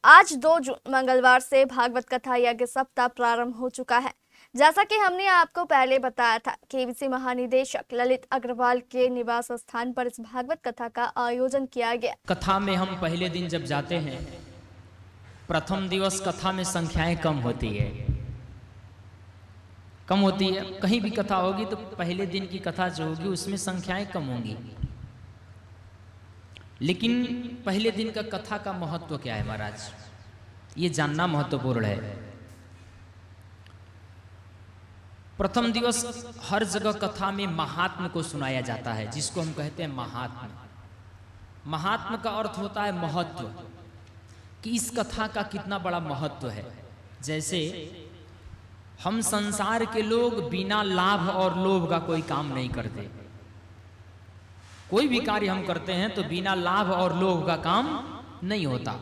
आज 2 जून मंगलवार से भागवत कथा यज्ञ सप्ताह प्रारंभ हो चुका है। जैसा कि हमने आपको पहले बताया था, केबीसी महानिदेशक ललित अग्रवाल के निवास स्थान पर इस भागवत कथा का आयोजन किया गया। कथा में हम पहले दिन जब जाते हैं, प्रथम दिवस कथा में संख्याएं कम होती है। कहीं भी कथा होगी तो पहले दिन की कथा जो होगी उसमें संख्याएं कम होंगी। लेकिन पहले दिन का कथा का महत्व क्या है महाराज, ये जानना महत्वपूर्ण है। प्रथम दिवस हर जगह कथा में महात्म को सुनाया जाता है, जिसको हम कहते हैं महात्म। महात्म का अर्थ होता है महत्व, कि इस कथा का कितना बड़ा महत्व है। जैसे हम संसार के लोग बिना लाभ और लोभ का कोई काम नहीं करते। कोई भी कार्य हम करते हैं तो बिना लाभ और लोभ का काम नहीं होता।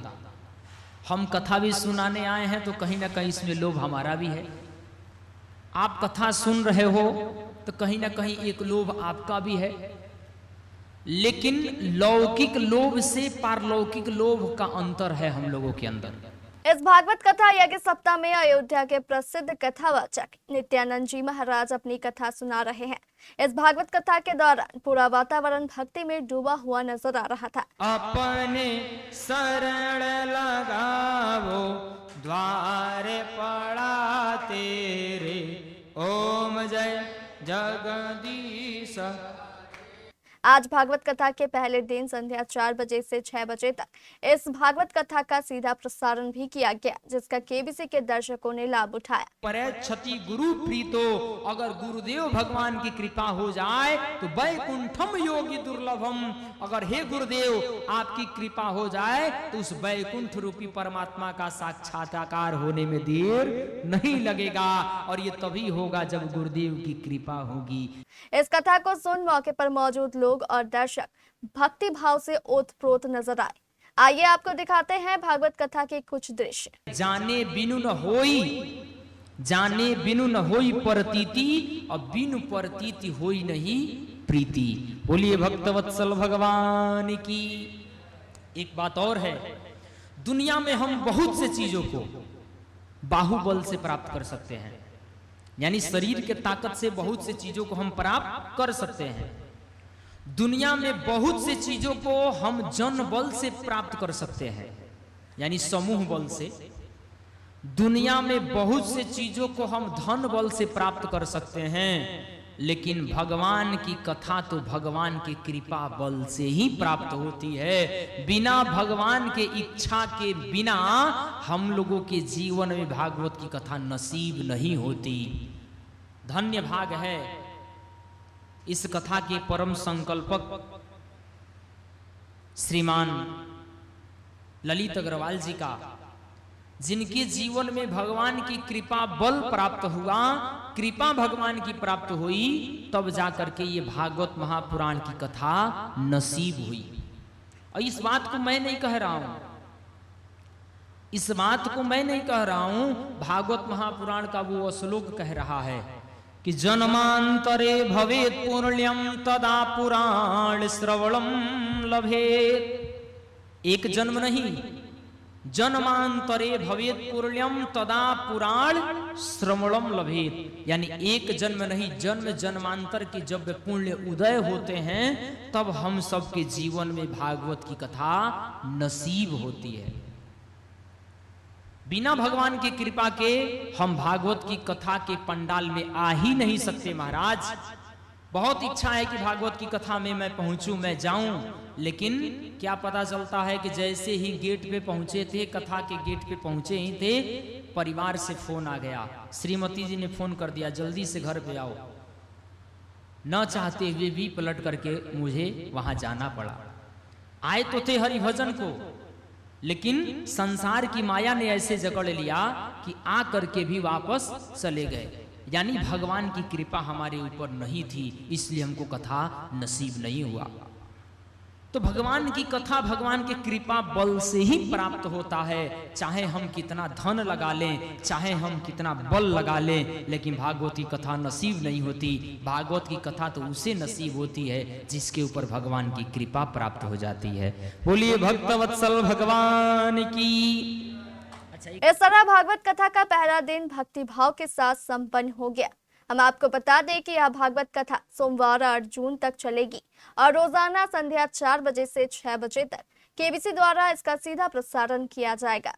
हम कथा भी सुनाने आए हैं तो कहीं ना कहीं इसमें लोभ हमारा भी है। आप कथा सुन रहे हो तो कहीं ना कहीं एक लोभ आपका भी है। लेकिन लौकिक लोभ से पारलौकिक लोभ का अंतर है हम लोगों के अंदर। इस भागवत कथा यज्ञ सप्ताह में अयोध्या के प्रसिद्ध कथावाचक नित्यानंद जी महाराज अपनी कथा सुना रहे हैं। इस भागवत कथा के दौरान पूरा वातावरण भक्ति में डूबा हुआ नजर आ रहा था। अपने शरण लगावो द्वारे पड़ा तेरे, ओम जय जगदीश। आज भागवत कथा के पहले दिन संध्या 4 बजे से 6 बजे तक इस भागवत कथा का सीधा प्रसारण भी किया गया, जिसका केबीसी के दर्शकों ने लाभ उठाया। परेक्षति गुरु प्रीतो, अगर गुरुदेव भगवान की कृपा हो जाए तो वैकुंठम योगी दुर्लभम। अगर हे गुरुदेव आपकी कृपा हो जाए तो उस वैकुंठ रूपी परमात्मा का साक्षात्कार होने में देर नहीं लगेगा, और ये तभी होगा जब गुरुदेव की कृपा होगी। इस कथा को सुन मौके पर मौजूद लोग और दर्शक भक्ति भाव से ओतप्रोत नजर आए। आइए आपको दिखाते हैं भागवत कथा के कुछ दृश्य। जाने बिनु न होई प्रतीति, और बिनु प्रतीति होई नहीं प्रीति। बोलिए भक्तवत्सल भगवान की। एक बात और है, दुनिया में हम बहुत से चीजों को बाहुबल से प्राप्त कर सकते हैं, यानी शरीर के ताकत से बहुत से चीजों को हम प्राप्त कर सकते हैं। दुनिया में बहुत से चीजों को हम जन बल से प्राप्त कर सकते हैं, यानी समूह बल से। दुनिया में बहुत से चीजों को हम धन बल से प्राप्त कर सकते हैं, लेकिन भगवान की कथा तो भगवान की कृपा बल से ही प्राप्त होती है। बिना भगवान के इच्छा के बिना हम लोगों के जीवन में भागवत की कथा नसीब नहीं होती। धन्य भाग है इस कथा के परम संकल्पक श्रीमान ललित अग्रवाल जी का, जिनके जीवन में भगवान की कृपा बल प्राप्त हुआ, कृपा भगवान की प्राप्त हुई, तब जाकर के ये भागवत महापुराण की कथा नसीब हुई। और इस बात को मैं नहीं कह रहा हूं, भागवत महापुराण का वो श्लोक कह रहा है कि जन्मांतरे भवेत् पुण्यम तदा पुराण श्रवणम लभेत्। एक जन्म नहीं, जन्मांतरे भवेत् पुण्यम तदा पुराण श्रवणम लभेत्, यानी एक जन्म नहीं, जन्म जन्मांतर के जब पुण्य उदय होते हैं तब हम सबके जीवन में भागवत की कथा नसीब होती है। बिना भगवान की कृपा के हम भागवत की कथा के पंडाल में आ ही नहीं सकते महाराज। बहुत इच्छा है कि भागवत की कथा में मैं पहुंचूं, मैं जाऊं, लेकिन क्या पता चलता है कि जैसे ही गेट पे पहुंचे थे, कथा के गेट पे पहुंचे ही थे, परिवार से फोन आ गया। श्रीमती जी ने फोन कर दिया, जल्दी से घर पे आओ। न चाहते हुए भी पलट करके मुझे वहां जाना पड़ा। आए तो थे हरिभजन को, लेकिन संसार की माया ने ऐसे जकड़ लिया कि आ करके भी वापस चले गए। यानी भगवान की कृपा हमारे ऊपर नहीं थी, इसलिए हमको कथा नसीब नहीं हुआ। तो भगवान की कथा भगवान की कृपा बल से ही प्राप्त होता है। चाहे हम कितना धन लगा लें, चाहे हम कितना बल लगा लें, लेकिन भागवत की कथा नसीब नहीं होती। भागवत की कथा तो उसे नसीब होती है जिसके ऊपर भगवान की कृपा प्राप्त हो जाती है। बोलिए भक्तवत्सल भगवान की। इस तरह भागवत कथा का पहला दिन भक्ति भाव के साथ संपन्न हो गया। हम आपको बता दें कि यह भागवत कथा सोमवार 8 जून तक चलेगी और रोजाना संध्या 4 बजे से 6 बजे तक केबीसी द्वारा इसका सीधा प्रसारण किया जाएगा।